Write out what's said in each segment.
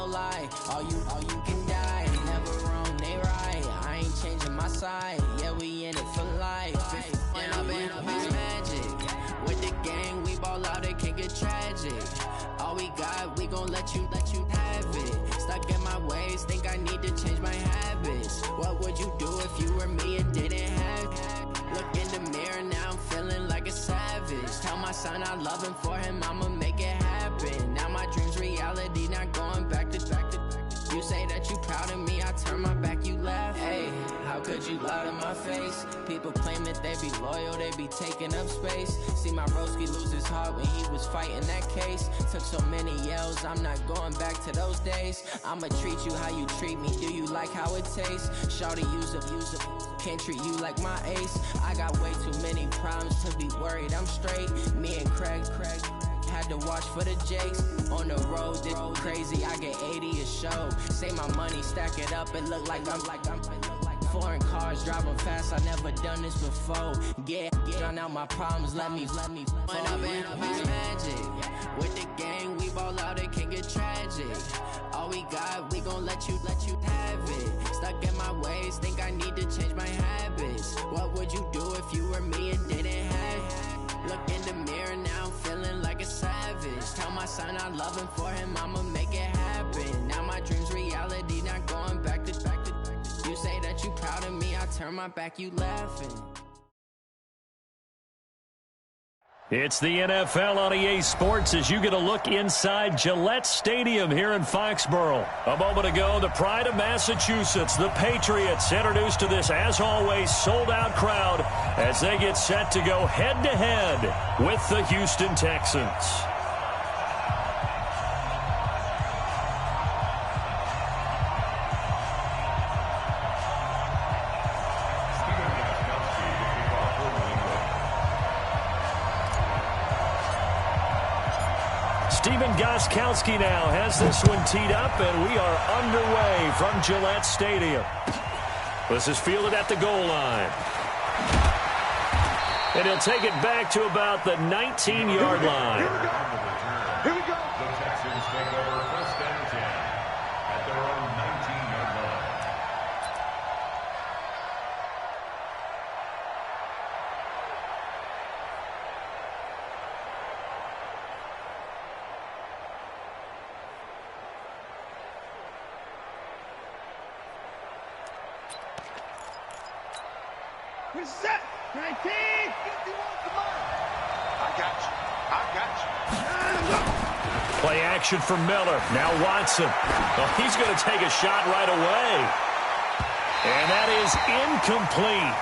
lie. All you can die. Never wrong, they right. I ain't changing my side. Yeah, we in it for life. And I've been magic. With the gang, we ball out, it can get tragic. All we got, we gon' let you have it. Stuck in my ways, think I need to change my habits. What would you do if you were me and didn't have it? Look in the mirror, now I'm feeling like a savage. Tell my son I love him, for him I'ma make it happen. Now my dream's reality, not going back to. You say that you proud of me, I turn my back, you laugh. Hey, how could you lie to my face? People claim that they be loyal, they be taking up space. See my broski lose his heart when he was fighting that case. Took so many yells, I'm not going back to those days. I'ma treat you how you treat me, do you like how it tastes? Shawty use up, can't treat you like my ace. I got way too many problems to be worried, I'm straight. Me and Craig had to watch for the Jakes. On the road, this crazy, I get 80 a show. Say my money, stack it up, it look like I'm foreign cars, driving fast, I never done this before. Yeah, drown out my problems, let me When I've been magic. With the gang, we ball out, it can get tragic. All we got, we gon' let you have it. Stuck in my ways, think I need to change my habits. What would you do if you were me and didn't have it? Look in the mirror, now I'm feeling like a savage. Tell my son I love him, for him I'ma make it happen. Now my dream's reality, not going back to. You say that you proud of me, I turn my back, you laughing. It's the NFL on EA Sports as you get a look inside Gillette Stadium here in Foxborough. A moment ago, the pride of Massachusetts, the Patriots, introduced to this, as always, sold-out crowd as they get set to go head-to-head with the Houston Texans. Stephen Gostkowski now has this one teed up, and we are underway from Gillette Stadium. This is fielded at the goal line. And he'll take it back to about the 19-yard line. Here we go. The Texans take over first and 10 at their own 19-yard line. We're set. 19. 51, come on. I got you. Play action for Miller. Now Watson. Well, he's going to take a shot right away. And that is incomplete.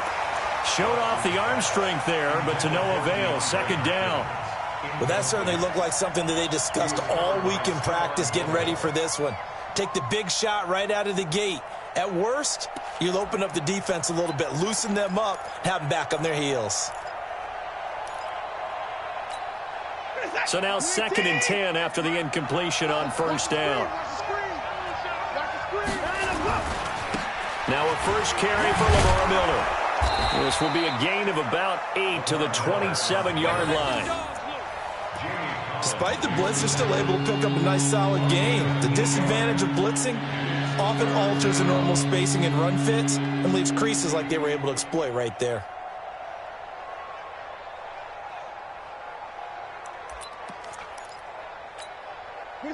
Showed off the arm strength there, but to no avail. Second down. Well, that certainly looked like something that they discussed all week in practice, getting ready for this one. Take the big shot right out of the gate. At worst, you'll open up the defense a little bit, loosen them up, have them back on their heels. So now 2nd and 10 after the incompletion on first down. Now a first carry for Lamar Miller. This will be a gain of about 8 to the 27-yard line. Despite the blitz, they're still able to pick up a nice solid gain. The disadvantage of blitzing often alters the normal spacing and run fits and leaves creases like they were able to exploit right there.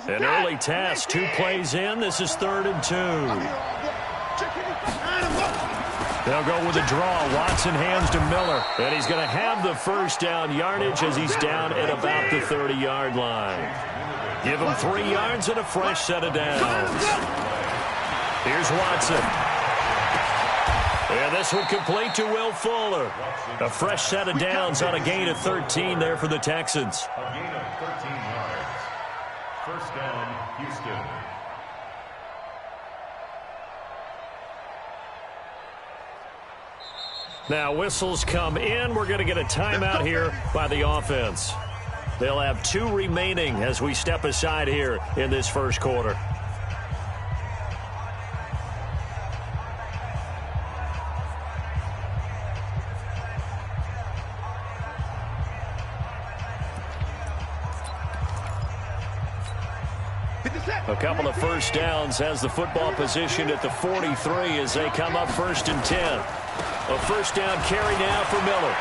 An early task, 2 plays in. This is 3rd and 2. They'll go with a draw. Watson hands to Miller. And he's going to have the first down yardage as he's down at about the 30-yard line. Give him 3 yards and a fresh set of downs. Here's Watson. And this one complete to Will Fuller. A fresh set of downs on a gain of 13 there for the Texans. A gain of 13 yards. First down, Houston. Now whistles come in. We're going to get a timeout here by the offense. They'll have 2 remaining as we step aside here in this first quarter. A couple of first downs, has the football positioned at the 43 as they come up 1st and 10. A first down carry now for Miller.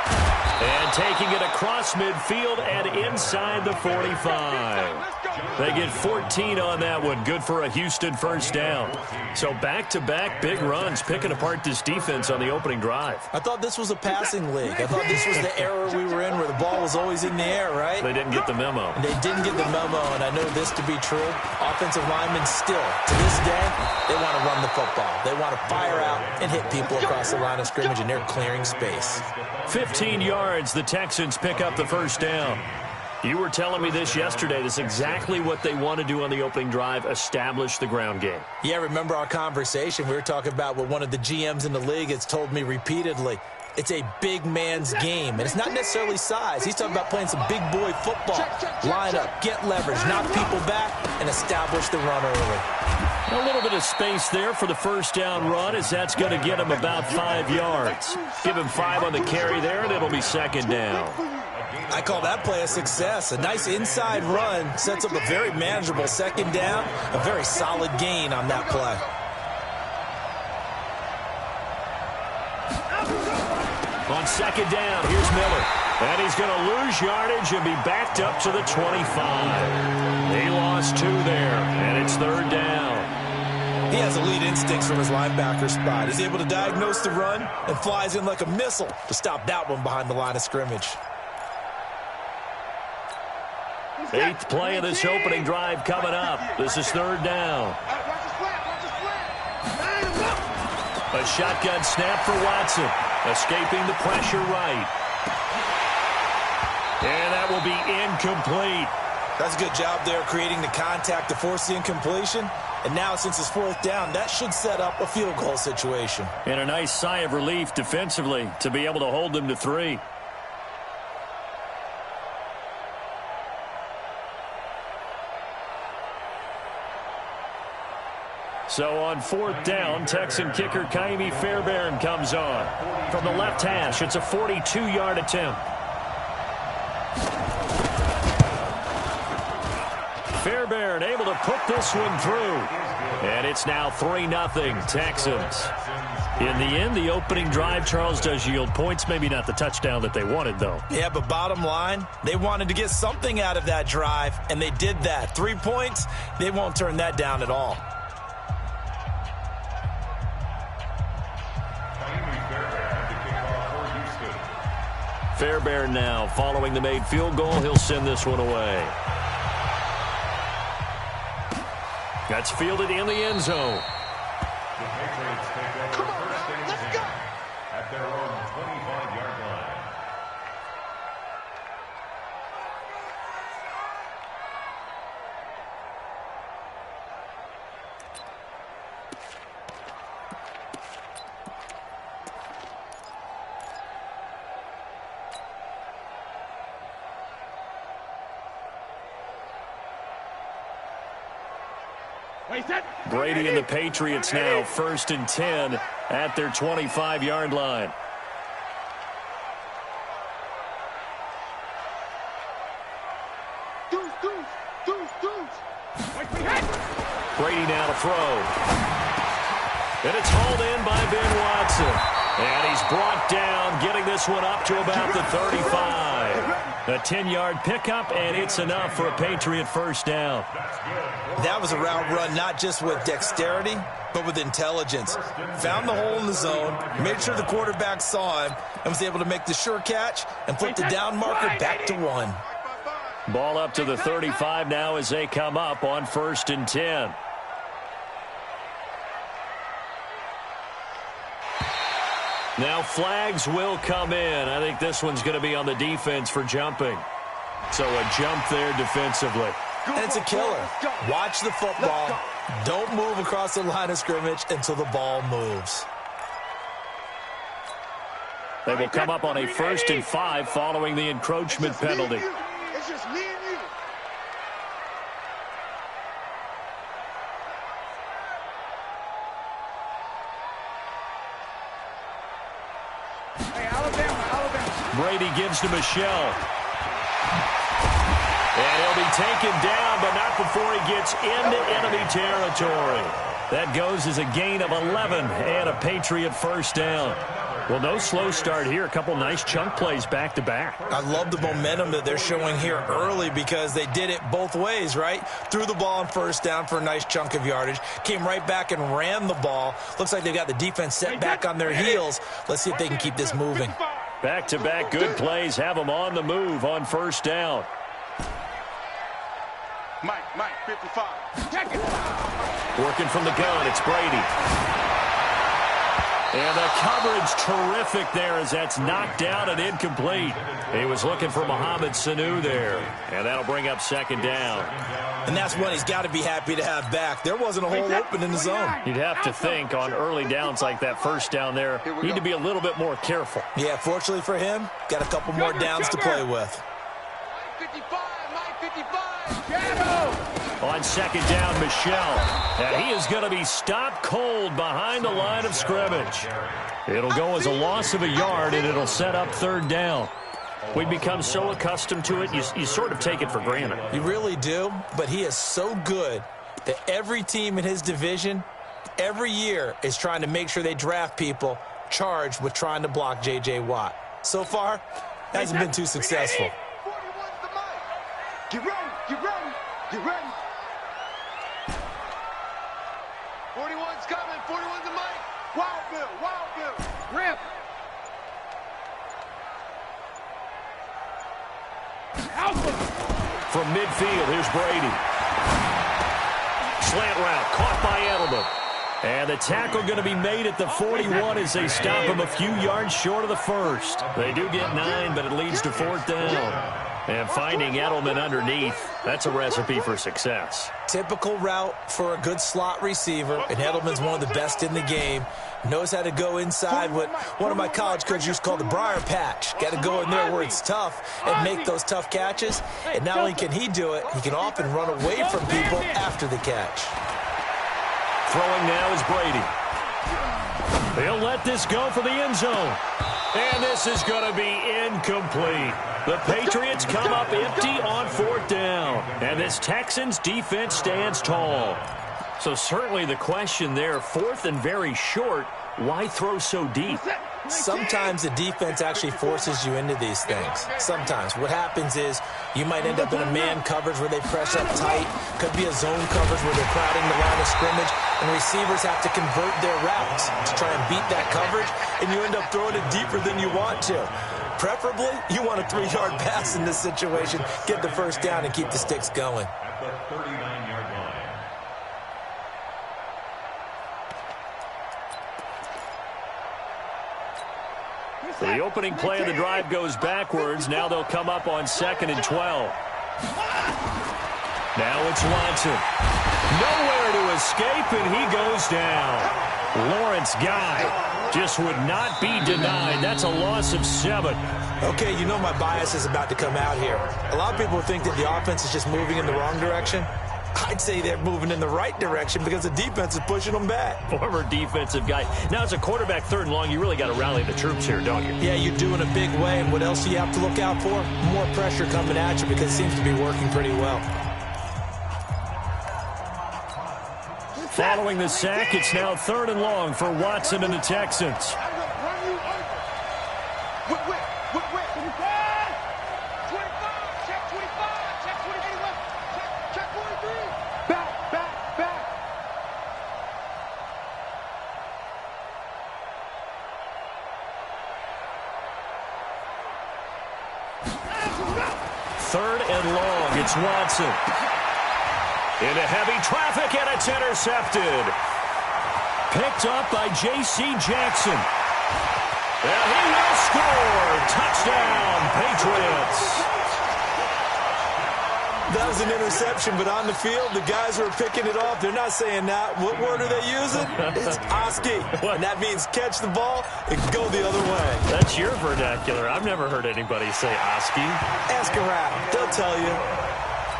And taking it across midfield and inside the 45. They get 14 on that one. Good for a Houston first down. So back-to-back big runs, picking apart this defense on the opening drive. I thought this was a passing league. I thought this was the era we were in where the ball was always in the air, right? They didn't get the memo. They didn't get the memo, and I know this to be true. Offensive linemen still, to this day, they want to run the football. They want to fire out and hit people across the line of scrimmage, and they're clearing space. 15 yards, the Texans pick up the first down. You were telling me this yesterday. This is exactly what they want to do on the opening drive, establish the ground game. Yeah, remember our conversation? We were talking about what one of the GMs in the league has told me repeatedly. It's a big man's game, and it's not necessarily size. He's talking about playing some big boy football. Line up, get leverage, knock people back, and establish the run early. A little bit of space there for the first down run, as that's going to get him about 5 yards. Give him 5 on the carry there, and it'll be second down. I call that play a success. A nice inside run sets up a very manageable second down, a very solid gain on that play. On second down, here's Miller. And he's going to lose yardage and be backed up to the 25. He lost 2 there, and it's third down. He has elite instincts from his linebacker spot. He's able to diagnose the run and flies in like a missile to stop that one behind the line of scrimmage. 8th play of this opening drive coming up. This is third down. A shotgun snap for Watson. Escaping the pressure right. And that will be incomplete. That's a good job there creating the contact to force the incompletion. And now since it's 4th down, that should set up a field goal situation. And a nice sigh of relief defensively to be able to hold them to 3. So on 4th down, Texan kicker Kaimi Fairbairn comes on. From the left hash, it's a 42-yard attempt. Fairbairn able to put this one through. And it's now 3-0 Texans. In the end, the opening drive, Charles, does yield points. Maybe not the touchdown that they wanted, though. Yeah, but bottom line, they wanted to get something out of that drive, and they did that. 3 points, they won't turn that down at all. Fairbairn now following the made field goal. He'll send this one away. That's fielded in the end zone. The Patriots take over first and 10 at their own 25-yard line. Brady and the Patriots now 1st and 10 at their 25-yard line. Brady now to throw. And it's hauled in by Ben Watson. And he's brought down, getting this one up to about the 35. A 10-yard pickup, and it's enough for a Patriot first down. That was a route run not just with dexterity, but with intelligence. Found the hole in the zone, made sure the quarterback saw him, and was able to make the sure catch and flip the down marker back to 1. Ball up to the 35 now as they come up on 1st and 10. Now flags will come in. I think this one's going to be on the defense for jumping. So a jump there defensively. And it's a killer. Watch the football. Don't move across the line of scrimmage until the ball moves. They will come up on a 1st and 5 following the encroachment penalty. It's just me and you. Hey, Alabama. Brady gives to Michelle. And he'll be taken down, but not before he gets into enemy territory. That goes as a gain of 11 and a Patriot first down. Well, no slow start here. A couple nice chunk plays back-to-back. I love the momentum that they're showing here early because they did it both ways, right? Threw the ball on first down for a nice chunk of yardage. Came right back and ran the ball. Looks like they've got the defense set back on their heels. Let's see if they can keep this moving. Back-to-back good plays have them on the move on first down. Mike, 55. Check it. Working from the gun, it's Brady. And the coverage terrific there as that's knocked down and incomplete. He was looking for Mohamed Sanu there. And that'll bring up second down. And that's what he's got to be happy to have back. There wasn't a hole open in the zone. You'd have to think on early downs like that first down there, need to be a little bit more careful. Yeah, fortunately for him, got a couple more downs to play with. Mike 55. On second down, Michel. And he is going to be stopped cold behind the line of scrimmage. It'll go as a loss of a yard, and it'll set up third down. We've become so accustomed to it, you sort of take it for granted. You really do, but he is so good that every team in his division, every year, is trying to make sure they draft people charged with trying to block J.J. Watt. So far, hasn't been too successful. 41's the mic. Get ready, get ready, get ready. 41's coming, 41's the mic. Wild Bill. Rip. From midfield, here's Brady. Slant route, caught by Edelman. And the tackle going to be made at the 41 as they stop him a few yards short of the first. They do get 9, but it leads to fourth down. And finding Edelman underneath, that's a recipe for success. Typical route for a good slot receiver, and Edelman's one of the best in the game. Knows how to go inside what one of my college coaches used to call the briar patch. Got to go in there where it's tough and make those tough catches. And not only can he do it, he can often run away from people after the catch. Throwing now is Brady. He'll let this go for the end zone. And this is going to be incomplete. The Patriots come up empty on fourth down. And this Texans defense stands tall. So certainly the question there, fourth and very short, why throw so deep? Sometimes the defense actually forces you into these things. Sometimes. What happens is you might end up in a man coverage where they press up tight. Could be a zone coverage where they're crowding the line of scrimmage. And receivers have to convert their routes to try and beat that coverage. And you end up throwing it deeper than you want to. Preferably, you want a 3-yard pass in this situation. Get the first down and keep the sticks going. At the 39-yard line. So the opening play of the drive goes backwards. Now they'll come up on 2nd and 12. Now it's Watson. Nowhere to escape, and he goes down. Lawrence Guy just would not be denied. That's a loss of 7. Okay, you know my bias is about to come out here. A lot of people think that the offense is just moving in the wrong direction. I'd say they're moving in the right direction because the defense is pushing them back. Former defensive guy. Now, as a quarterback, 3rd and long, you really got to rally the troops here, don't you? Yeah, you do in a big way. And what else do you have to look out for? More pressure coming at you because it seems to be working pretty well. Following the sack, it's now 3rd and long for Watson and the Texans. Third and long, it's Watson. Into heavy traffic, and it's intercepted. Picked up by J.C. Jackson. And he will score. Touchdown, Patriots. That was an interception, but on the field, the guys who are picking it off, they're not saying that. What word are they using? It's Oski. And that means catch the ball and go the other way. That's your vernacular. I've never heard anybody say Oski. Ask around. They'll tell you.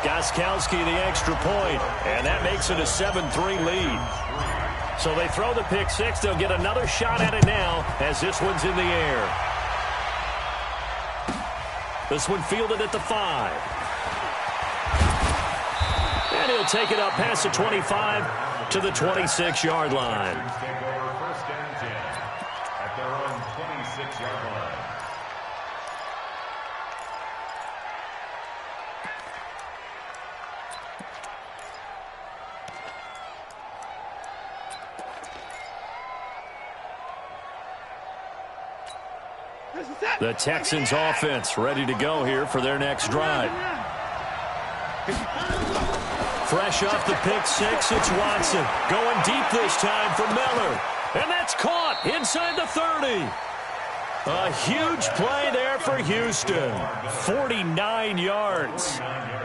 Gostkowski the extra point, and that makes it a 7-3 lead. So they throw the pick six. They'll get another shot at it now as this one's in the air. This one fielded at the 5. And he'll take it up past the 25 to the 26-yard line. Take over first and 10 at their own 26-yard line. The Texans offense ready to go here for their next drive. Fresh off the pick six, it's Watson. Going deep this time for Miller. And that's caught inside the 30. A huge play there for Houston. 49 yards.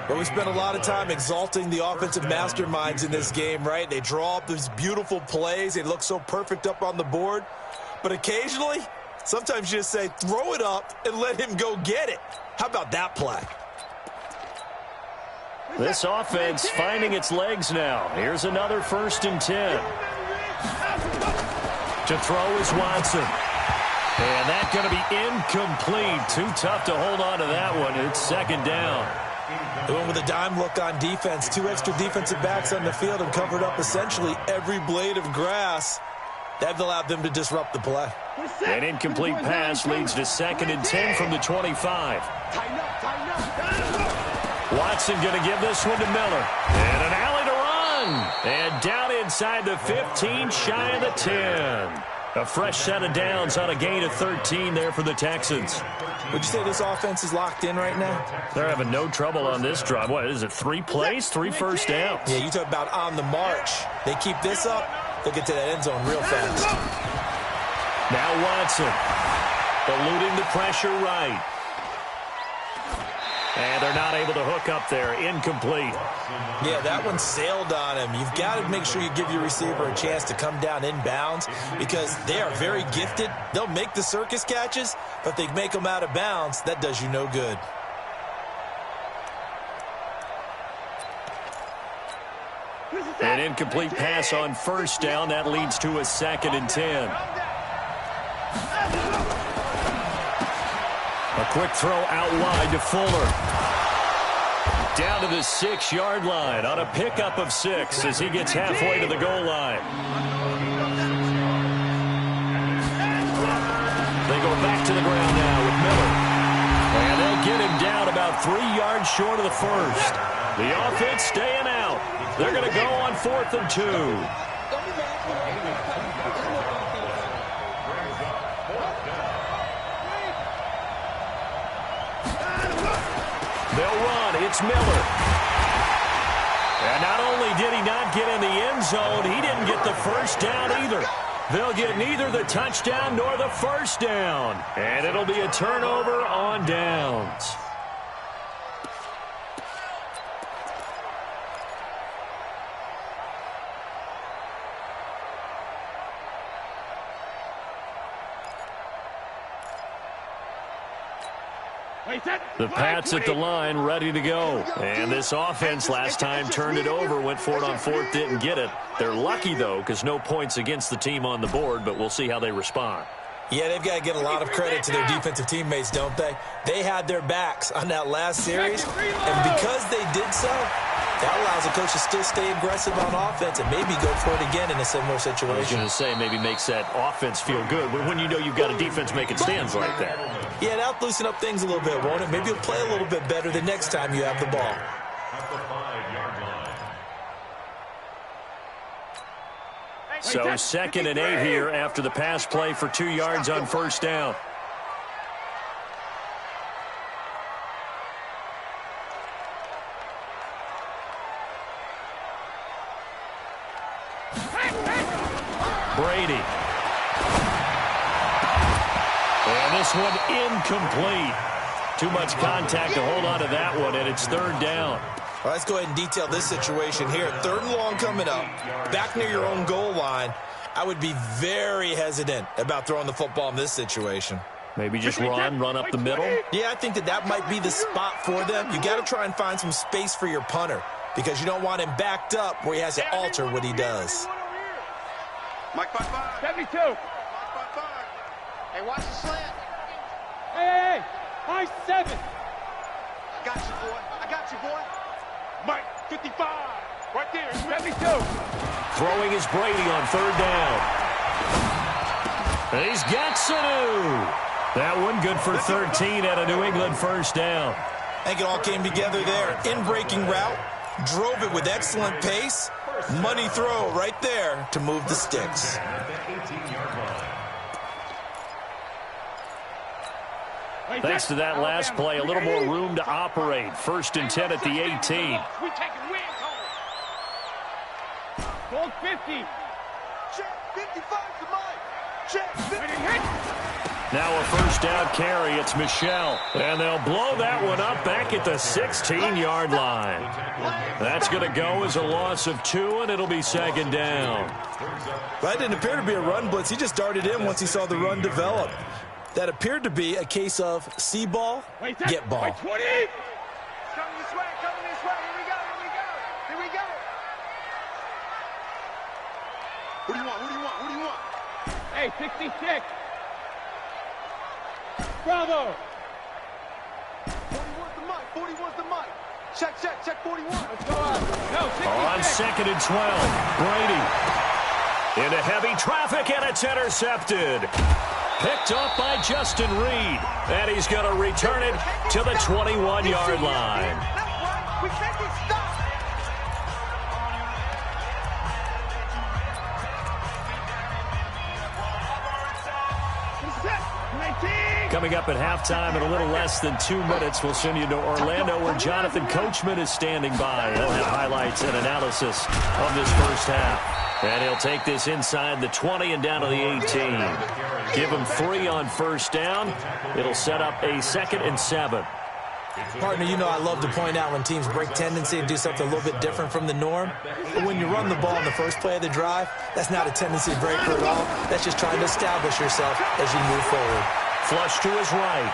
Well, we spent a lot of time exalting the offensive masterminds in this game, right? They draw up these beautiful plays. They look so perfect up on the board. But occasionally, sometimes you just say, throw it up and let him go get it. How about that play? This offense finding its legs now. Here's another 1st and 10. To throw is Watson. And that's going to be incomplete. Too tough to hold on to that one. It's 2nd down. They went with a dime look on defense. 2 extra defensive backs on the field and covered up essentially every blade of grass. That allowed them to disrupt the play. An incomplete pass leads to 2nd and 10 from the 25. Watson going to give this one to Miller. And an alley to run. And down inside the 15, shy of the 10. A fresh set of downs on a gain of 13 there for the Texans. Would you say this offense is locked in right now? They're having no trouble on this drive. What is it, 3 plays, 3 first downs? Yeah, you talk about on the march. They keep this up, they'll get to that end zone real fast. Now Watson, eluding the pressure right. And they're not able to hook up there. Incomplete. Yeah, that one sailed on him. You've got to make sure you give your receiver a chance to come down inbounds because they are very gifted. They'll make the circus catches, but if they make them out of bounds, that does you no good. An incomplete pass on 1st down. That leads to a 2nd and 10. A quick throw out wide to Fuller. Down to the 6-yard line on a pickup of 6 as he gets halfway to the goal line. They go back to the ground now with Miller. And they'll get him down about 3 yards short of the 1st. The offense staying out. They're going to go on 4th and 2. They'll run. It's Miller. And not only did he not get in the end zone, he didn't get the 1st down either. They'll get neither the touchdown nor the 1st down. And it'll be a turnover on downs. The Pats at the line, ready to go. And this offense last time turned it over, went for it on 4th, didn't get it. They're lucky, though, because no points against the team on the board, but we'll see how they respond. Yeah, they've got to get a lot of credit to their defensive teammates, don't they? They had their backs on that last series, and because they did so, that allows the coach to still stay aggressive on offense and maybe go for it again in a similar situation. I was going to say, maybe makes that offense feel good when you know you've got a defense making stands like that. Yeah, that'll loosen up things a little bit, won't it? Maybe you'll play a little bit better the next time you have the ball. At the 5-yard line. So 2nd and 8 here after the pass play for 2 yards on 1st down. Brady. And this one incomplete. Too much contact to hold on to that one, and it's 3rd down. Well, let's go ahead and detail this situation here. 3rd and long coming up, back near your own goal line. I would be very hesitant about throwing the football in this situation. Maybe just run up the middle? Yeah, I think that might be the spot for them. You got to try and find some space for your punter because you don't want him backed up where he has to alter what he does. Mike 5-5. 72. 5-5. Hey, watch the slant. Hey, high 7. I got you, boy. I got you, boy. Mike 55. Right there, 72. Throwing is Brady on third down. And he's got Sanu. That one good for 13 at a New England first down. I think it all came together there. In-breaking route, drove it with excellent pace. Money throw right there to move the sticks. Thanks to that last play, a little more room to operate. 1st and 10 at the 18. We taking wins home. Gold 50. Check 55 to Mike. Check 50. Now a first down carry. It's Michel. And they'll blow that one up back at the 16-yard line. That's going to go as a loss of 2, and it'll be 2nd down. That didn't appear to be a run blitz. He just darted in once he saw the run develop. That appeared to be a case of see ball, get ball. 20. Coming this way, coming this way. Here we go, here we go. Here we go. What do you want? What do you want? What do you want? Hey, 66. Bravo. 41's the mic. 41's the mic. Check 41. Let's go up. No, 66. On 2nd and 12, Brady into heavy traffic, and it's intercepted. Picked up by Justin Reed, and he's going to return it to the 21-yard line. We can't get stopped. Coming up at halftime in a little less than 2 minutes, we'll send you to Orlando where Jonathan Coachman is standing by. He'll have highlights and analysis of this first half. And he'll take this inside the 20 and down to the 18. Give him 3 on first down. It'll set up a 2nd and 7. Partner, you know I love to point out when teams break tendency and do something a little bit different from the norm. But when you run the ball in the first play of the drive, that's not a tendency breaker at all. That's just trying to establish yourself as you move forward. Flush to his right.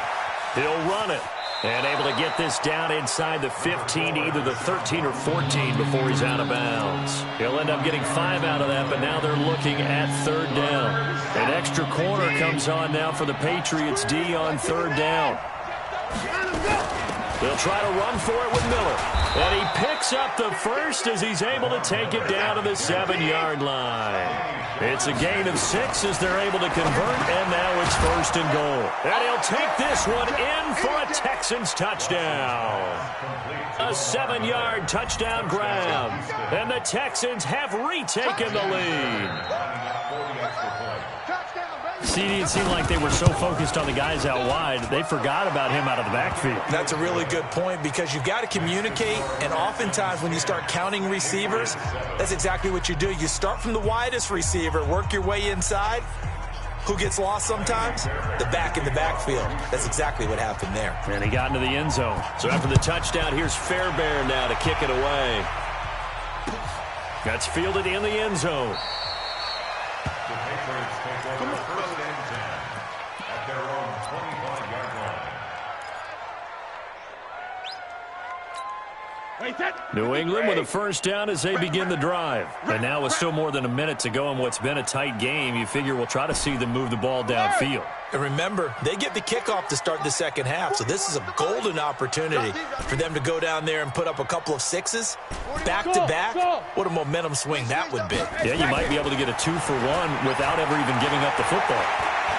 He'll run it. And able to get this down inside the 15 to either the 13 or 14 before he's out of bounds. He'll end up getting 5 out of that, but now they're looking at 3rd down. An extra corner comes on now for the Patriots D on 3rd down. They'll try to run for it with Miller. And he picks up the first as he's able to take it down to the 7-yard line. It's a gain of 6 as they're able to convert, and now it's 1st and goal. And he'll take this one in for a Texans touchdown. A 7-yard touchdown grab. And the Texans have retaken the lead. See, it seemed like they were so focused on the guys out wide, they forgot about him out of the backfield. That's a really good point because you've got to communicate, and oftentimes when you start counting receivers, that's exactly what you do. You start from the widest receiver, work your way inside. Who gets lost sometimes? The back in the backfield. That's exactly what happened there. And he got into the end zone. So after the touchdown, here's Fairbairn now to kick it away. That's fielded in the end zone. New England with a first down as they begin the drive. And now with still more than a minute to go in what's been a tight game, you figure we'll try to see them move the ball downfield. And remember, they get the kickoff to start the second half, so this is a golden opportunity for them to go down there and put up a couple of 6s back-to-back. What a momentum swing that would be. Yeah, you might be able to get a 2-for-1 without ever even giving up the football.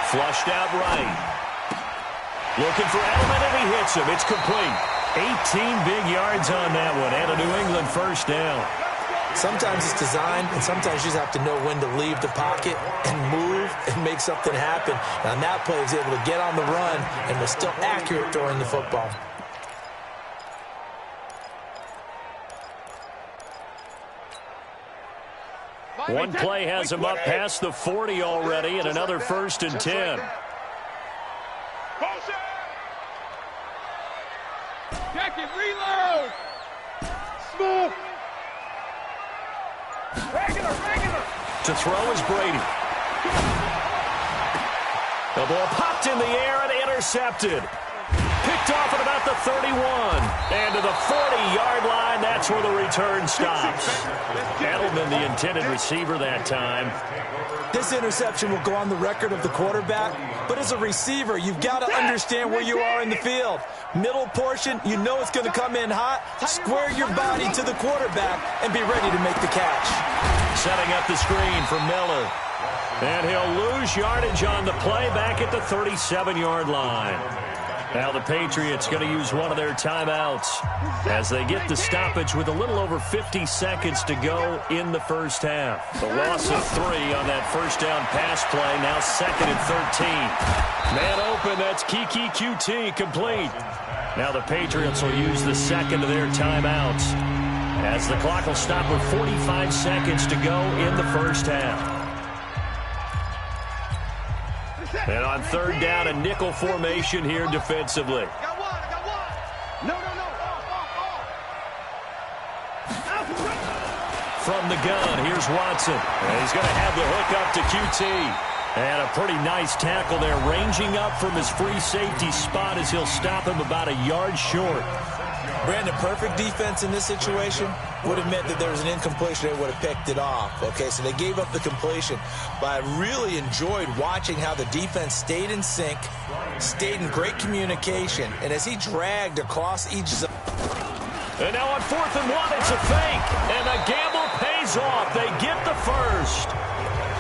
Flushed out right. Looking for Edelman, and he hits him. It's complete. 18 big yards on that one, and a New England first down. Sometimes it's designed, and sometimes you just have to know when to leave the pocket and move and make something happen. And on that play, he was able to get on the run and was still accurate throwing the football. One play has him up past the 40 already, and another 1st and 10. Check it, reload. Smooth. Regular. To throw is Brady. The ball popped in the air and intercepted. Picked off at about the 31. And to the 40-yard line, that's where the return stops. That'll Coleman, the intended receiver that time. This interception will go on the record of the quarterback, but as a receiver, you've got to understand where you are in the field. Middle portion, you know it's going to come in hot. Square your body to the quarterback and be ready to make the catch. Setting up the screen for Miller. And he'll lose yardage on the play back at the 37-yard line. Now the Patriots going to use one of their timeouts as they get the stoppage with a little over 50 seconds to go in the first half. The loss of 3 on that first down pass play, now 2nd and 13. Man open, that's Kiki QT complete. Now the Patriots will use the second of their timeouts as the clock will stop with 45 seconds to go in the first half. And on third down, a nickel formation here defensively. Got one, I got one. No. From the gun, here's Watson. And he's going to have the hook up to QT. And a pretty nice tackle there, ranging up from his free safety spot as he'll stop him about a yard short. Brandon, perfect defense in this situation would have meant that there was an incompletion. They would have picked it off. Okay, so they gave up the completion. But I really enjoyed watching how the defense stayed in sync, stayed in great communication, and as he dragged across each zone. And now on 4th and 1, it's a fake. And the gamble pays off. They get the first.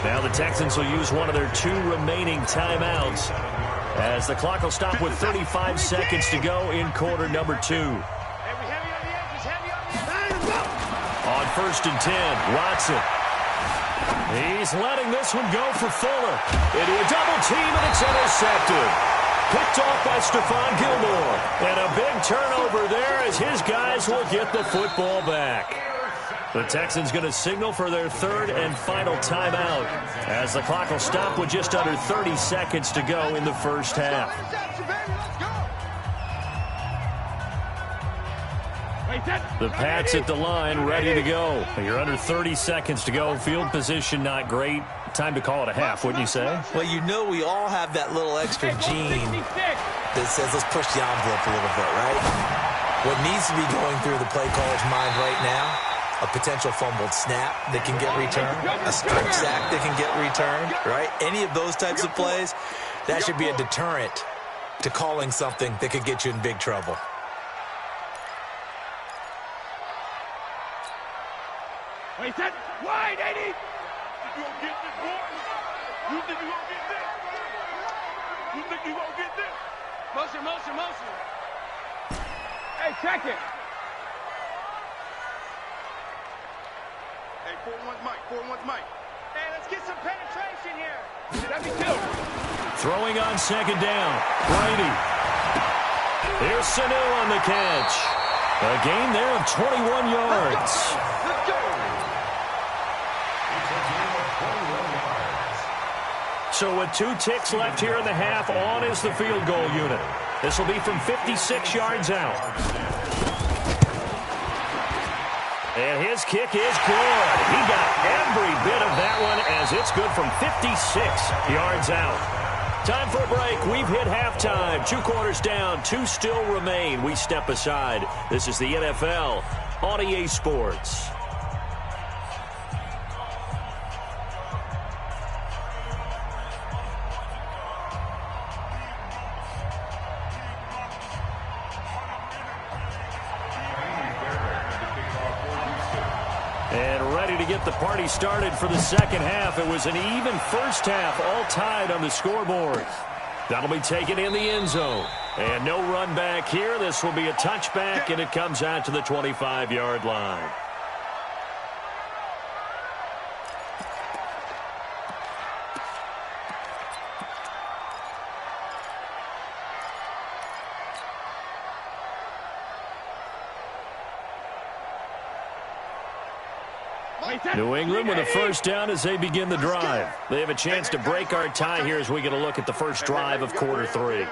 Now the Texans will use one of their 2 remaining timeouts as the clock will stop with 35 seconds to go in quarter number 2. On 1st and 10, Watson. He's letting this one go for Fuller. Into a double team, and it's intercepted. Picked off by Stephon Gilmore. And a big turnover there as his guys will get the football back. The Texans going to signal for their 3rd and final timeout as the clock will stop with just under 30 seconds to go in the first half. The Pats at the line, ready to go. You're under 30 seconds to go. Field position not great. Time to call it a half, wouldn't you say? Well, you know we all have that little extra gene that says let's push the envelope a little bit, right? What needs to be going through the play caller's mind right now, a potential fumbled snap that can get returned, a strip sack that can get returned, right? Any of those types of plays, that should be a deterrent to calling something that could get you in big trouble. Wait, that wide, Eddie! You gonna get this, boy? You think you gonna get this? You think you gonna get this? Motion. Hey, check it. Hey, 4-1's Mike. Hey, let's get some penetration here. That'd be 2. Throwing on 2nd down. Brady. Here's Sanu on the catch. A gain there of 21 yards. Let's go. So with 2 ticks left here in the half, on is the field goal unit. This will be from 56 yards out. And his kick is good. He got every bit of that one as it's good from 56 yards out. Time for a break. We've hit halftime. 2 quarters down, 2 still remain. We step aside. This is the NFL on EA Sports. And ready to get the party started for the second half. It was an even first half, all tied on the scoreboard. That'll be taken in the end zone. And no run back here. This will be a touchback, and it comes out to the 25-yard line. New England with a first down as they begin the drive. They have a chance to break our tie here as we get a look at the first drive of quarter 3.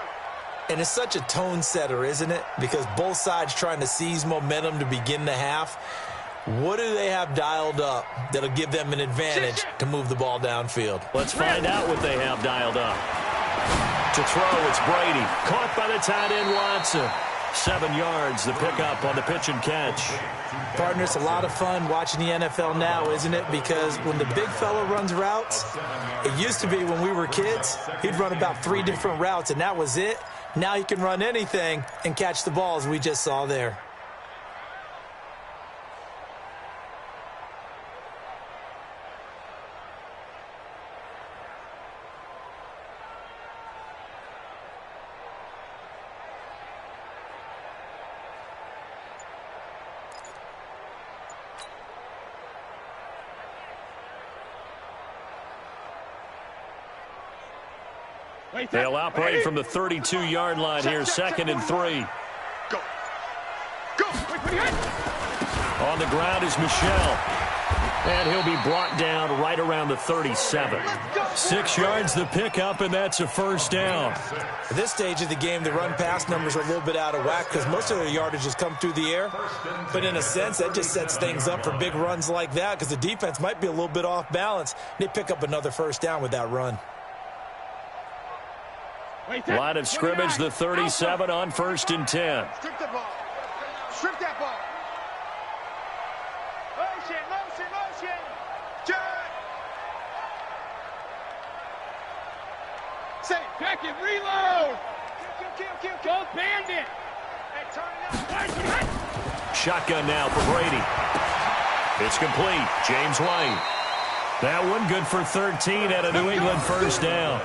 And it's such a tone setter, isn't it? Because both sides trying to seize momentum to begin the half. What do they have dialed up that'll give them an advantage to move the ball downfield? Let's find out what they have dialed up. To throw, it's Brady. Caught by the tight end, Watson. 7 yards, the pickup on the pitch and catch. Partner, it's a lot of fun watching the NFL now, isn't it? Because when the big fella runs routes, it used to be when we were kids, he'd run about 3 different routes, and that was it. Now he can run anything and catch the balls we just saw there. They'll operate from the 32-yard line here, 2nd and 3. Go. Go. On the ground is Michel. And he'll be brought down right around the 37. 6 yards the pickup, and that's a first down. At this stage of the game, the run-pass numbers are a little bit out of whack because most of their yardage has come through the air. But in a sense, that just sets things up for big runs like that because the defense might be a little bit off balance. They pick up another first down with that run. Line of scrimmage, the 37 on 1st and 10. Strip the ball. Strip that ball. Motion, motion, motion. Jack. Say, check it, reload. Kill. Go bandit. Hey, turn it up. Shotgun now for Brady. It's complete. James White. That one good for 13 at a New England first down.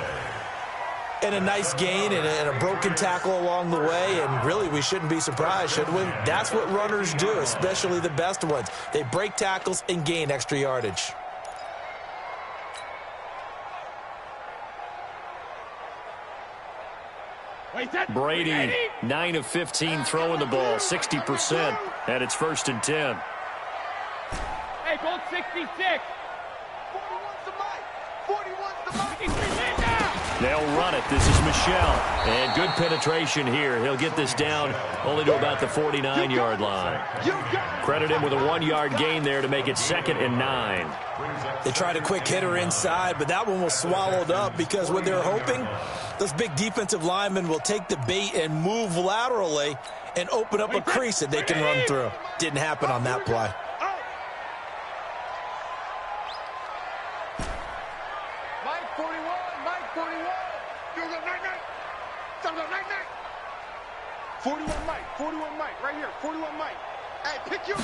And a nice gain and a broken tackle along the way, and really we shouldn't be surprised, should we? That's what runners do, especially the best ones. They break tackles and gain extra yardage. Brady, 9 of 15 throwing the ball, 60%, and it's 1st and 10. Hey, goal 66. 41's the mic. 41's the mic. They'll run it. This is Michel. And good penetration here. He'll get this down only to about the 49-yard line. Credit him with a 1-yard gain there to make it 2nd and 9. They tried a quick hitter inside, but that one was swallowed up because what they're hoping, those big defensive linemen will take the bait and move laterally and open up a crease that they can run through. Didn't happen on that play. Mike 41. 41 Mike, right here, 41 Mike. Hey, pick your on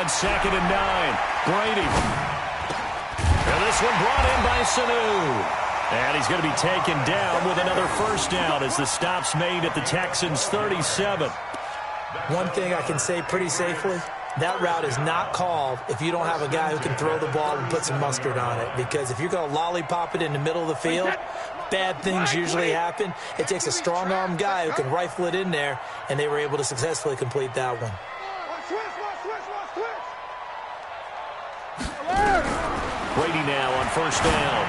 2nd and 9, Brady. And this one brought in by Sanu. And he's going to be taken down with another first down as the stop's made at the Texans' 37. One thing I can say pretty safely, that route is not called if you don't have a guy who can throw the ball and put some mustard on it. Because if you're going to lollipop it in the middle of the field, bad things usually happen. It takes a strong-arm guy who can rifle it in there, and they were able to successfully complete that one. Brady now on first down.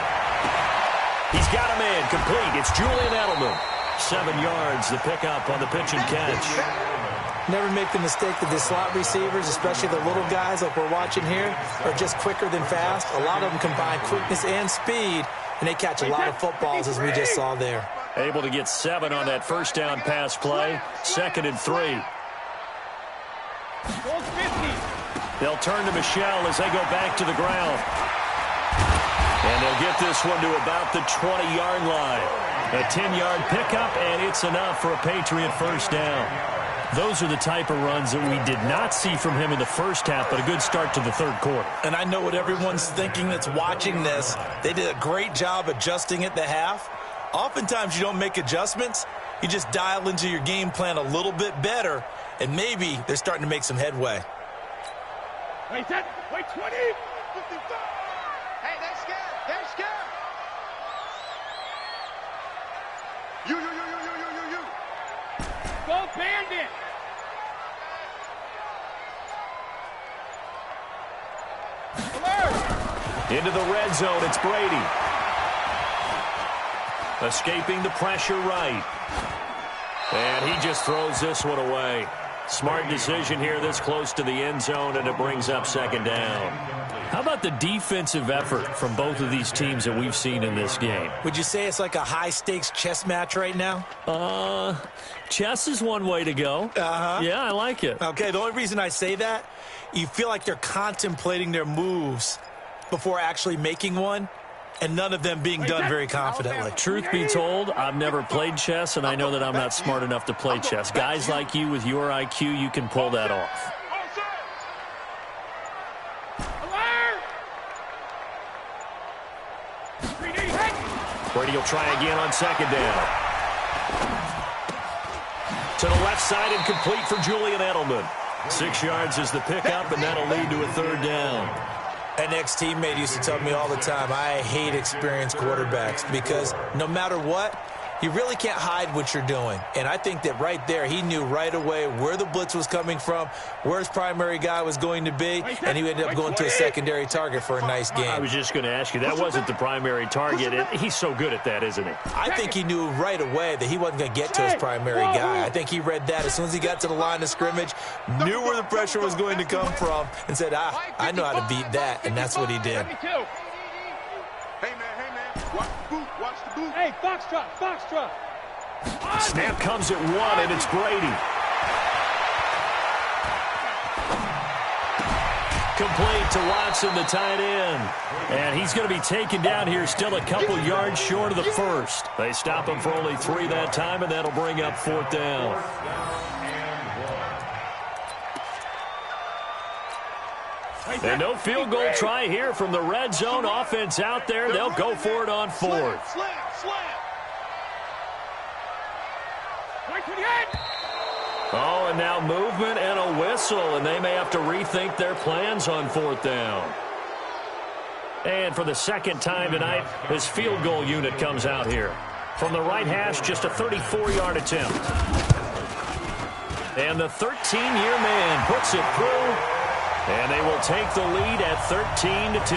He's got him in, complete. It's Julian Edelman. 7 yards, the pickup on the pitch and catch. Never make the mistake that the slot receivers, especially the little guys like we're watching here, are just quicker than fast. A lot of them combine quickness and speed, and they catch a lot of footballs, as we just saw there. Able to get 7 on that first down pass play. 2nd and 3. They'll turn to Michel as they go back to the ground. And they'll get this one to about the 20-yard line. A 10-yard pickup, and it's enough for a Patriot first down. Those are the type of runs that we did not see from him in the first half, but a good start to the third quarter. And I know what everyone's thinking that's watching this. They did a great job adjusting at the half. Oftentimes you don't make adjustments. You just dial into your game plan a little bit better, and maybe they're starting to make some headway. Wait 20. 55. Hey, they're scared. They're scared. You. Go bandit. Alert. Into the red zone, it's Brady. Escaping the pressure right. And he just throws this one away. Smart decision here this close to the end zone, and it brings up second down. How about the defensive effort from both of these teams that we've seen in this game? Would you say it's like a high-stakes chess match right now? Chess is one way to go. Yeah, I like it. Okay, the only reason I say that, you feel like they're contemplating their moves before actually making one, and none of them being done very confidently. Truth be told, I've never played chess, and I know that I'm not smart enough to play chess. Guys like you with your IQ, you can pull that off. Brady will try again on second down. To the left side and complete for Julian Edelman. 6 yards is the pickup, and that'll lead to a third down. An ex-teammate used to tell me all the time, I hate experienced quarterbacks because no matter what, you really can't hide what you're doing. And I think that right there, he knew right away where the blitz was coming from, where his primary guy was going to be, and he ended up going to a secondary target for a nice game. I was just going to ask you, that wasn't the primary target. He's so good at that, isn't he? I think he knew right away that he wasn't going to get to his primary guy. I think he read that as soon as he got to the line of scrimmage, knew where the pressure was going to come from, and said, I know how to beat that, and that's what he did. Hey, man. Watch the boot. Hey, Foxtrot. Snap comes at 1, and it's Brady. Complete to Watson, the tight end. And he's going to be taken down here, still a couple yards short of the first. They stop him for only 3 that time, and that'll bring up fourth down. And no field goal try here from the red zone. Offense out there. They'll go for it on fourth. Oh, and now movement and a whistle, and they may have to rethink their plans on fourth down. And for the second time tonight, this field goal unit comes out here. From the right hash, just a 34-yard attempt. And the 13-year man puts it through. And they will take the lead at 13-10.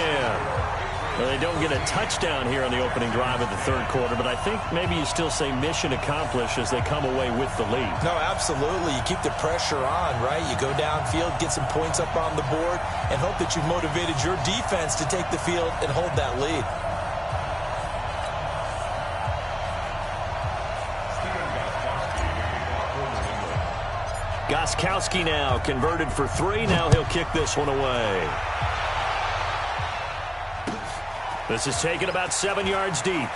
Well, they don't get a touchdown here on the opening drive of the third quarter, but I think maybe you still say mission accomplished as they come away with the lead. No, absolutely. You keep the pressure on, right? You go downfield, get some points up on the board, and hope that you've motivated your defense to take the field and hold that lead. Gostkowski now converted for 3. Now he'll kick this one away. This is taken about 7 yards deep.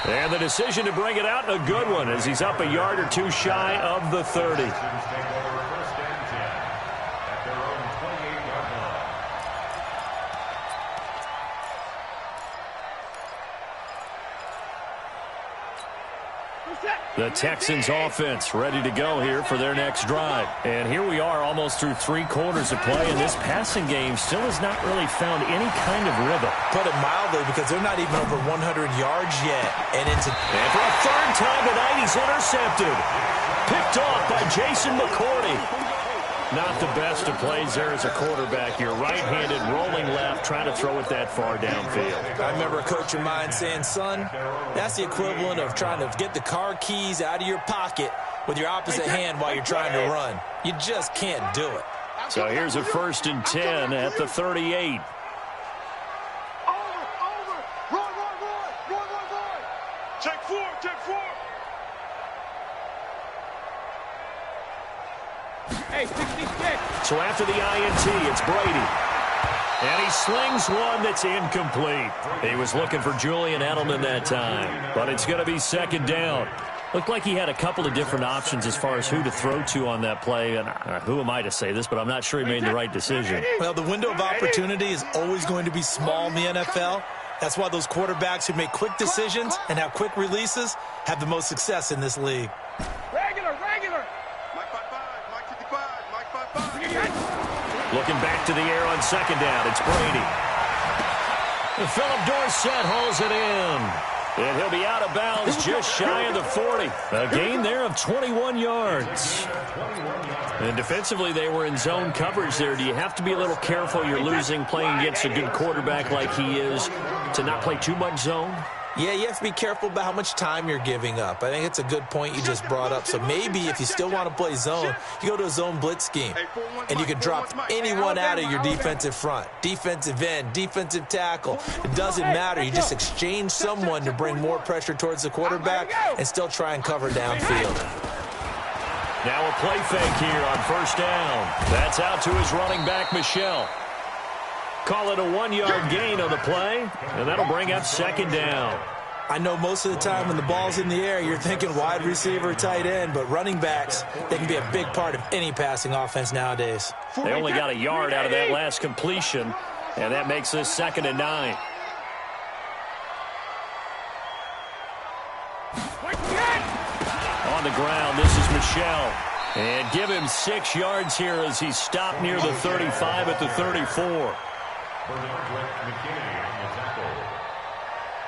And the decision to bring it out, a good one, as he's up a yard or 2 shy of the 30. The Texans offense ready to go here for their next drive. And here we are almost through 3 quarters of play, and this passing game still has not really found any kind of rhythm. Put it mildly, because they're not even over 100 yards yet. And for a third time tonight, he's intercepted. Picked off by Jason McCourty. Not the best of plays there as a quarterback. You're right-handed, rolling left, trying to throw it that far downfield. I remember a coach of mine saying, son, that's the equivalent of trying to get the car keys out of your pocket with your opposite hand while you're trying to run. You just can't do it. So here's a 1st and 10 at the 38. Run. Take four. Hey, 66. So after the INT, it's Brady. And he slings one that's incomplete. He was looking for Julian Edelman that time. But it's going to be second down. Looked like he had a couple of different options as far as who to throw to on that play. And who am I to say this, but I'm not sure he made the right decision. Well, the window of opportunity is always going to be small in the NFL. That's why those quarterbacks who make quick decisions and have quick releases have the most success in this league. Regular. Mike 5-5. Looking back to the air on second down, it's Brady. And Philip Dorsett hauls it in. And he'll be out of bounds just shy of the 40. A gain there of 21 yards. And defensively, they were in zone coverage there. Do you have to be a little careful? You're losing playing against a good quarterback like he is to not play too much zone? Yeah, you have to be careful about how much time you're giving up. I think it's a good point you just brought up. So maybe if you still want to play zone, you go to a zone blitz scheme. And you can drop anyone out of your defensive front. Defensive end, defensive tackle. It doesn't matter. You just exchange someone to bring more pressure towards the quarterback and still try and cover downfield. Now a play fake here on first down. That's out to his running back, Michel. Call it a 1-yard gain on the play, and that'll bring up second down. I know most of the time when the ball's in the air, you're thinking wide receiver, tight end, but running backs, they can be a big part of any passing offense nowadays. They only got a yard out of that last completion, and that makes this 2nd and 9. On the ground, this is Michel. And give him 6 yards here as he's stopped near the 35 at the 34. Bernard McKinney on the tackle.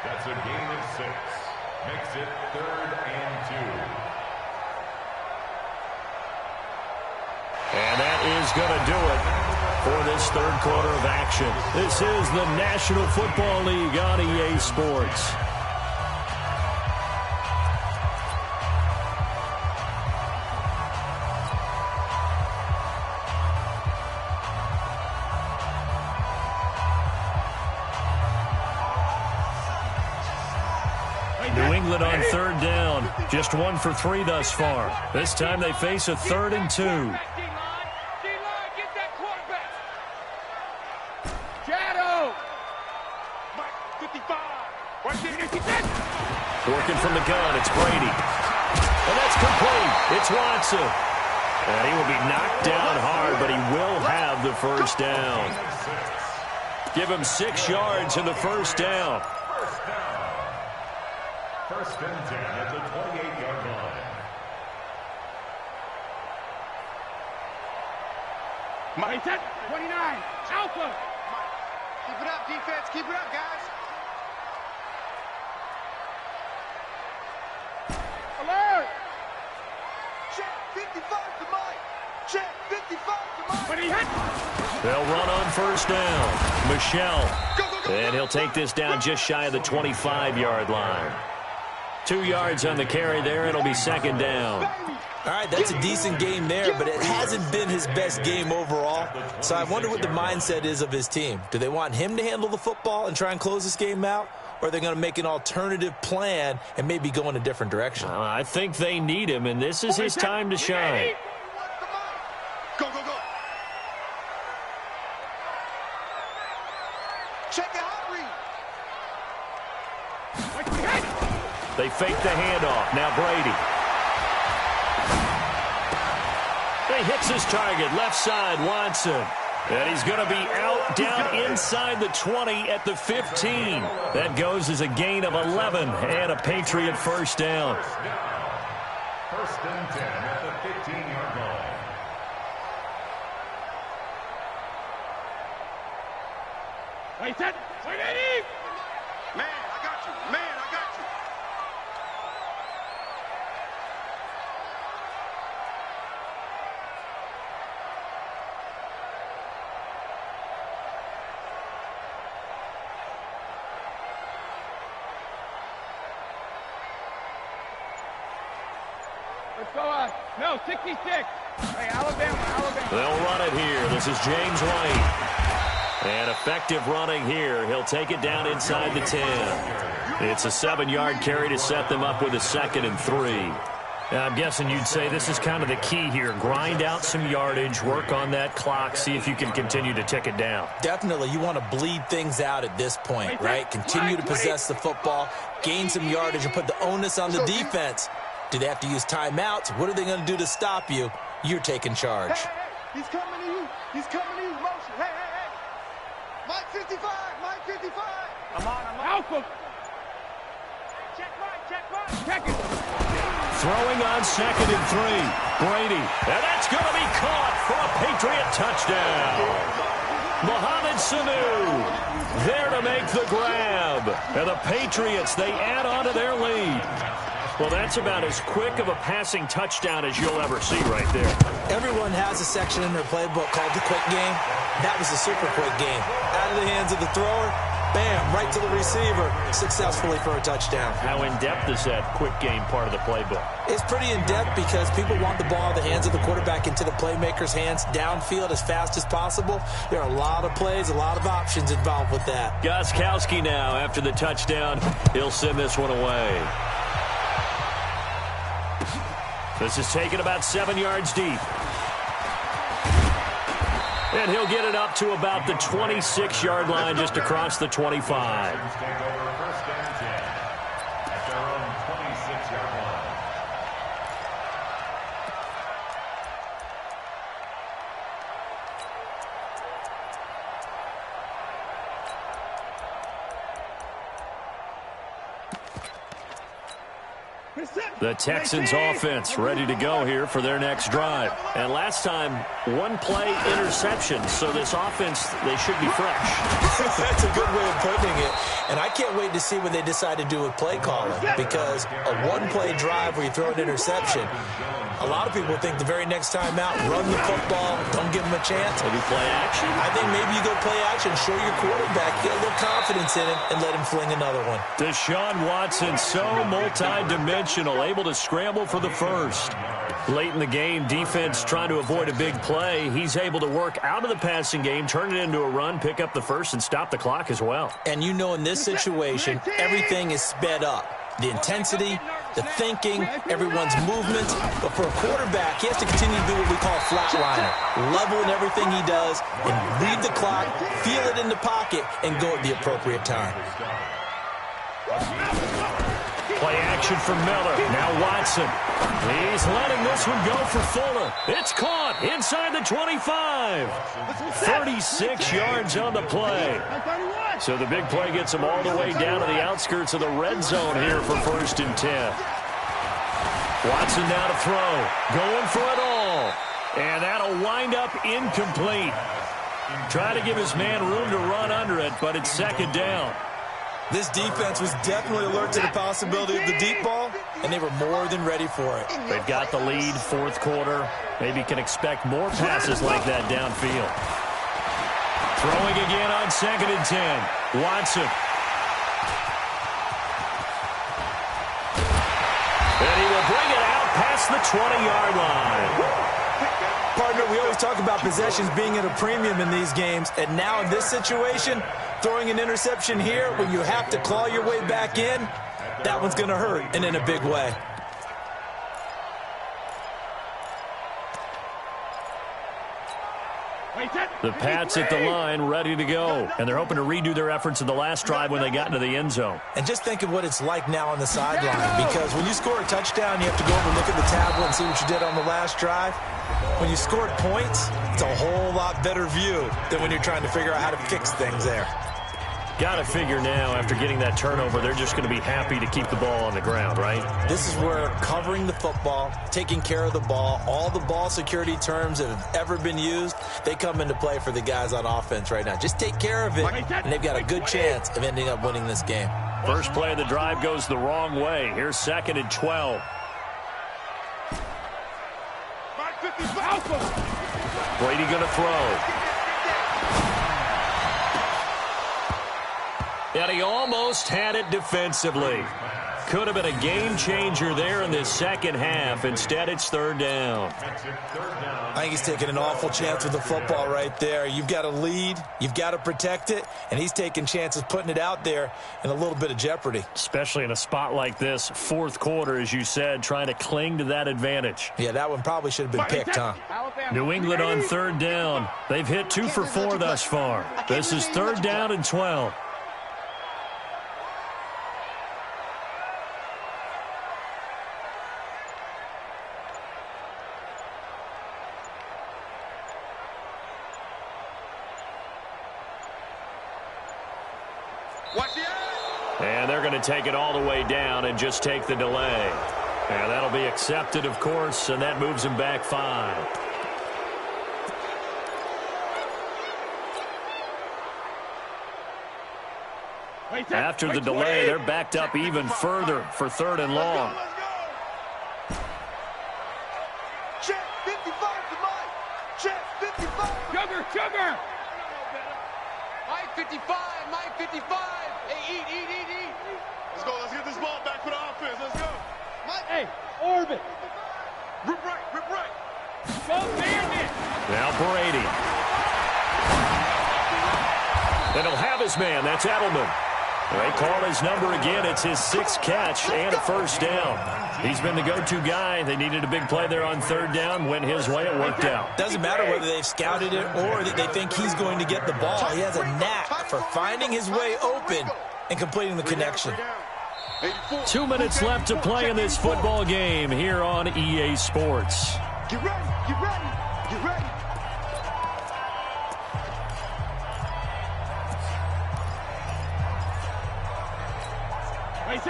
That's a gain of 6. Makes it 3rd and 2. And that is going to do it for this third quarter of action. This is the National Football League on EA Sports. New England on 3rd down. Just 1 for 3 thus far. This time they face a 3rd and 2. D-line, get that quarterback. Shadow. Mike, 55. Working from the gun, it's Brady. And that's complete. It's Watson. And he will be knocked down hard, but he will have the first down. Give him 6 yards in the first down. First and 10 at the 28-yard line. Mike, 29. Alpha. Keep it up, defense. Keep it up, guys. Alert. Check 55 to Mike. Check 55 to Mike. But he hit. They'll run on first down. Michel. And he'll take this down just shy of the 25-yard line. 2 yards on the carry there. It'll be second down. All right, that's a decent game there, but it hasn't been his best game overall. So I wonder what the mindset is of his team. Do they want him to handle the football and try and close this game out? Or are they going to make an alternative plan and maybe go in a different direction? I think they need him, and this is his time to shine. Go, go, go. Check the hot read. They fake the handoff. Now Brady. He hits his target. Left side, Watson. And he's going to be out down inside the 20 at the 15. That goes as a gain of 11 and a Patriot first down. First and 10 at the 15-yard line. Wait, set. Wait, Eddie. Man, I got you. Man, I got you. Let's go. No, 66. Hey, Alabama. They'll run it here. This is James White. And effective running here. He'll take it down inside the 10. It's a 7-yard carry to set them up with a 2nd and 3. Now, I'm guessing you'd say this is kind of the key here. Grind out some yardage, work on that clock, see if you can continue to tick it down. Definitely, you want to bleed things out at this point, right? Continue to possess the football, gain some yardage, and put the onus on the defense. Do they have to use timeouts? What are they going to do to stop you? You're taking charge. Hey, he's coming to you. He's coming to you. Motion. Hey. Mike 55. Mike 55. I'm on. Alpha. Check right. Check it. Throwing on 2nd and 3. Brady. And that's going to be caught for a Patriot touchdown. Mohamed Sanu there to make the grab. And the Patriots, they add on to their lead. Well, that's about as quick of a passing touchdown as you'll ever see right there. Everyone has a section in their playbook called the quick game. That was a super quick game. Out of the hands of the thrower, bam, right to the receiver, successfully for a touchdown. How in-depth is that quick game part of the playbook? It's pretty in-depth because people want the ball in the hands of the quarterback into the playmaker's hands downfield as fast as possible. There are a lot of plays, a lot of options involved with that. Gostkowski now after the touchdown. He'll send this one away. This is taken about 7 yards deep. And he'll get it up to about the 26-yard line, just across the 25. Take over first and 10 at their own 26-yard line. The Texans offense ready to go here for their next drive. And last time, one play interception. So this offense, they should be fresh. That's a good way of putting it. And I can't wait to see what they decide to do with play calling, because a one-play drive where you throw an interception, a lot of people think the very next time out, run the football, don't give them a chance. Maybe play action. I think maybe you go play action, show your quarterback, get a little confidence in him, and let him fling another one. Deshaun Watson, so multi-dimensional, able to scramble for the first. Late in the game, defense trying to avoid a big play. He's able to work out of the passing game, turn it into a run, pick up the first, and stop the clock as well. And you know in this situation, everything is sped up. The intensity, the thinking, everyone's movements. But for a quarterback, he has to continue to do what we call flatliner. Level in everything he does and read the clock, feel it in the pocket, and go at the appropriate time. Play action for Miller. Now Watson. He's letting this one go for Fuller. It's caught inside the 25. 36 yards on the play. So the big play gets him all the way down to the outskirts of the red zone here for 1st and 10. Watson now to throw. Going for it all. And that'll wind up incomplete. Try to give his man room to run under it, but it's 2nd down. This defense was definitely alert to the possibility of the deep ball, and they were more than ready for it. They've got the lead, 4th quarter. Maybe can expect more passes like that downfield. Throwing again on 2nd and 10. Watson. And he will bring it out past the 20-yard line. Partner, we always talk about possessions being at a premium in these games, and now in this situation, throwing an interception here when you have to claw your way back in, that one's going to hurt, and in a big way. The Pats at the line, ready to go. And they're hoping to redo their efforts in the last drive when they got into the end zone. And just think of what it's like now on the sideline, because when you score a touchdown, you have to go over and look at the tablet and see what you did on the last drive. When you scored points, it's a whole lot better view than when you're trying to figure out how to fix things there. Got to figure now, after getting that turnover, they're just going to be happy to keep the ball on the ground, right? This is where covering the football, taking care of the ball, all the ball security terms that have ever been used, they come into play for the guys on offense right now. Just take care of it, and they've got a good chance of ending up winning this game. First play of the drive goes the wrong way. Here's 2nd and 12. Brady going to throw. And he almost had it defensively. Could have been a game changer there in this second half. Instead, it's 3rd down. I think he's taking an awful chance with the football right there. You've got to lead, you've got to protect it, and he's taking chances putting it out there in a little bit of jeopardy. Especially in a spot like this, 4th quarter, as you said, trying to cling to that advantage. Yeah, that one probably should have been picked, huh? New England on 3rd down. They've hit 2 for 4 thus far. This is 3rd down and 12. And they're going to take it all the way down and just take the delay. And that'll be accepted, of course, and that moves him back 5. After the delay, they're backed up even further for 3rd and long. Check 55 to Mike. Check 55. Sugar. Mike 55, Mike 55. Hey, eat. Let's go. Let's get this ball back for the offense. Let's go. Mike. Hey, orbit. Rip right. Go, Bandit. Now Brady. And he'll have his man. That's Edelman. They call his number again. It's his 6th catch and a first down. He's been the go-to guy. They needed a big play there on 3rd down. Went his way. It worked out. Doesn't matter whether they've scouted it or that they think he's going to get the ball. He has a knack for finding his way open and completing the connection. 2 minutes left to play in this football game here on EA Sports. Get ready.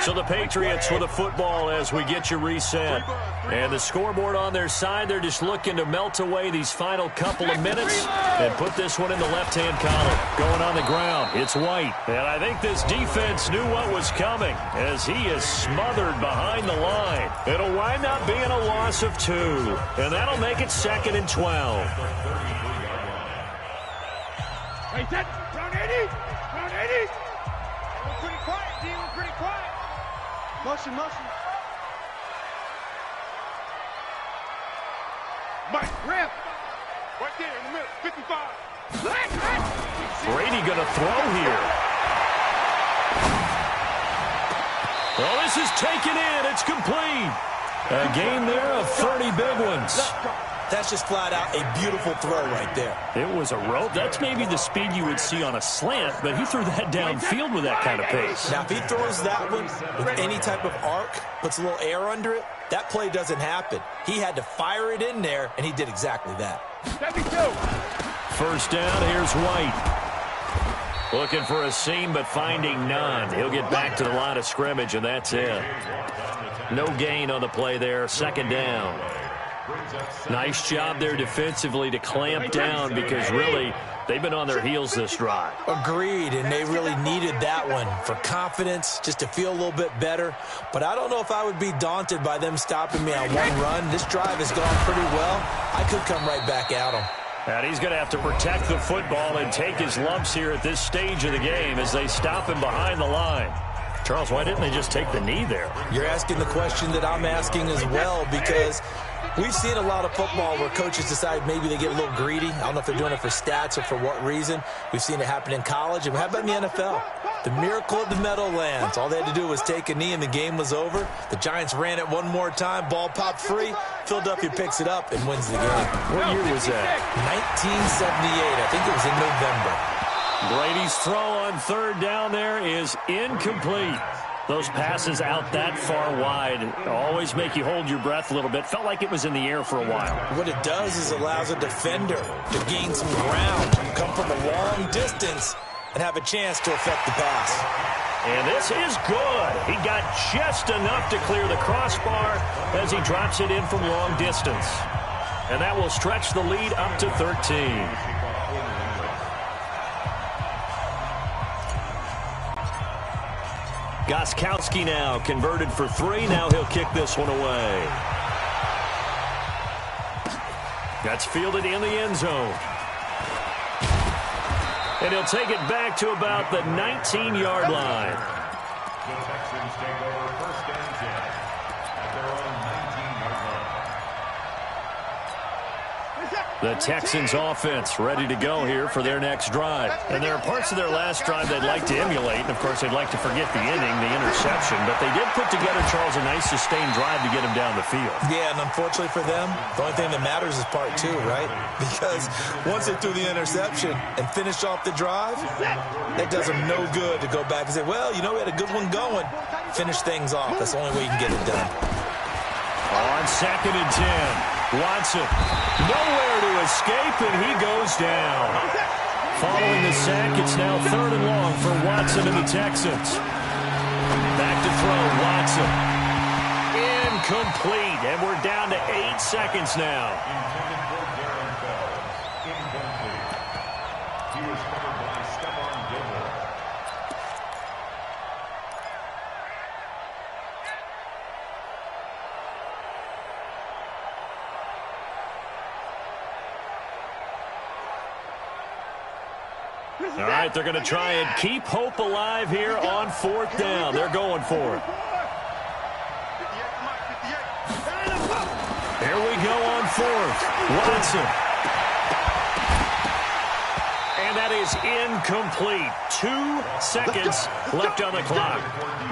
So the Patriots with the football as we get you reset. And the scoreboard on their side, they're just looking to melt away these final couple of minutes and put this one in the left-hand column. Going on the ground, it's White. And I think this defense knew what was coming as he is smothered behind the line. It'll wind up being a loss of 2. And that'll make it 2nd and 12. Hey, set. Round 80. We're pretty quiet, D. We're pretty quiet. Motion. Mike, rip. Right there in the middle. 55. Brady going to throw here. Well, this is taken in. It's complete. A game there of 30 big ones. That's just flat out a beautiful throw right there. It was a rope. That's maybe the speed you would see on a slant, but he threw that downfield with that kind of pace. Now, if he throws that one with any type of arc, puts a little air under it, that play doesn't happen. He had to fire it in there, and he did exactly that. 72. First down, here's White. Looking for a seam, but finding none. He'll get back to the line of scrimmage, and that's it. No gain on the play there. 2nd down. Nice job there defensively to clamp down because really they've been on their heels this drive. Agreed, and they really needed that one for confidence, just to feel a little bit better. But I don't know if I would be daunted by them stopping me on one run. This drive has gone pretty well. I could come right back at them. And he's going to have to protect the football and take his lumps here at this stage of the game as they stop him behind the line. Charles, why didn't they just take the knee there? You're asking the question that I'm asking as well, because we've seen a lot of football where coaches decide maybe they get a little greedy. I don't know if they're doing it for stats or for what reason. We've seen it happen in college. And how about in the NFL? The miracle of the Meadowlands. All they had to do was take a knee and the game was over. The Giants ran it one more time. Ball popped free. Philadelphia picks it up and wins the game. What year was that? 1978. I think it was in November. Brady's throw on 3rd down there is incomplete. Those passes out that far wide always make you hold your breath a little bit. Felt like it was in the air for a while. What it does is allows a defender to gain some ground, come from a long distance, and have a chance to affect the pass. And this is good. He got just enough to clear the crossbar as he drops it in from long distance. And that will stretch the lead up to 13. Gostkowski now converted for 3. Now he'll kick this one away. That's fielded in the end zone. And he'll take it back to about the 19-yard line. The Texans take over 1st and 10 at their own 19-yard line. The Texans offense ready to go here for their next drive. And there are parts of their last drive they'd like to emulate. And, of course, they'd like to forget the inning, the interception. But they did put together, Charles, a nice sustained drive to get him down the field. Yeah, and unfortunately for them, the only thing that matters is part 2, right? Because once they threw the interception and finished off the drive, that does them no good to go back and say, well, you know, we had a good one going. Finish things off. That's the only way you can get it done. On 2nd and 10. Watson, nowhere to escape, and he goes down. Following the sack, it's now 3rd and long for Watson and the Texans. Back to throw, Watson. Incomplete, and we're down to 8 seconds now. Intended for Darren Fells. Incomplete. He was covered by Stephon Gilmore. All right, they're going to try and keep hope alive here on 4th down. They're going for it. Here we go on 4th. Watson. And that is incomplete. 2 seconds left on the clock.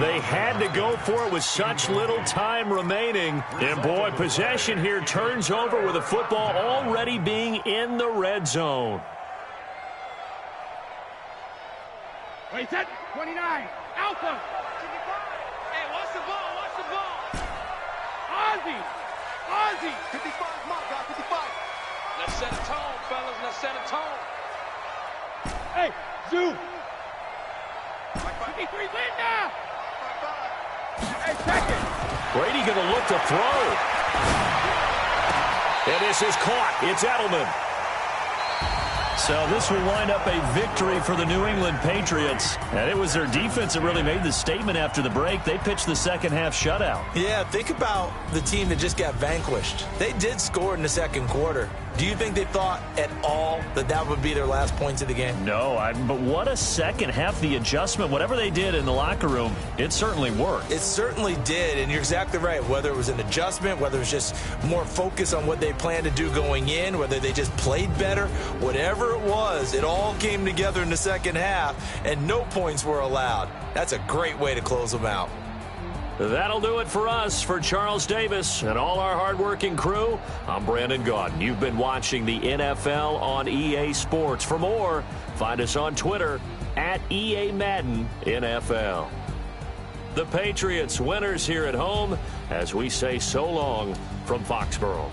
They had to go for it with such little time remaining. And, boy, possession here turns over with the football already being in the red zone. Wait, set. 29. Alpha. Hey, watch the ball. Watch the ball. Ozzy. Ozzy. 55, mark, guy, 55. Let's set a tone, fellas. Let's set a tone. Hey, Zoo. 53, Linda. Hey, second. Brady going to look to throw. And this is caught. It's Edelman. So this will wind up a victory for the New England Patriots. And it was their defense that really made the statement after the break. They pitched the second-half shutout. Yeah, think about the team that just got vanquished. They did score in the second quarter. Do you think they thought at all that that would be their last points of the game? No, but what a second half. The adjustment, whatever they did in the locker room, it certainly worked. It certainly did, and you're exactly right. Whether it was an adjustment, whether it was just more focus on what they planned to do going in, whether they just played better, whatever it was, it all came together in the second half, and no points were allowed. That's a great way to close them out. That'll do it for us. For Charles Davis and all our hardworking crew, I'm Brandon Gaudin. You've been watching the NFL on EA Sports. For more, find us on Twitter at EA Madden NFL. The Patriots winners here at home as we say so long from Foxborough.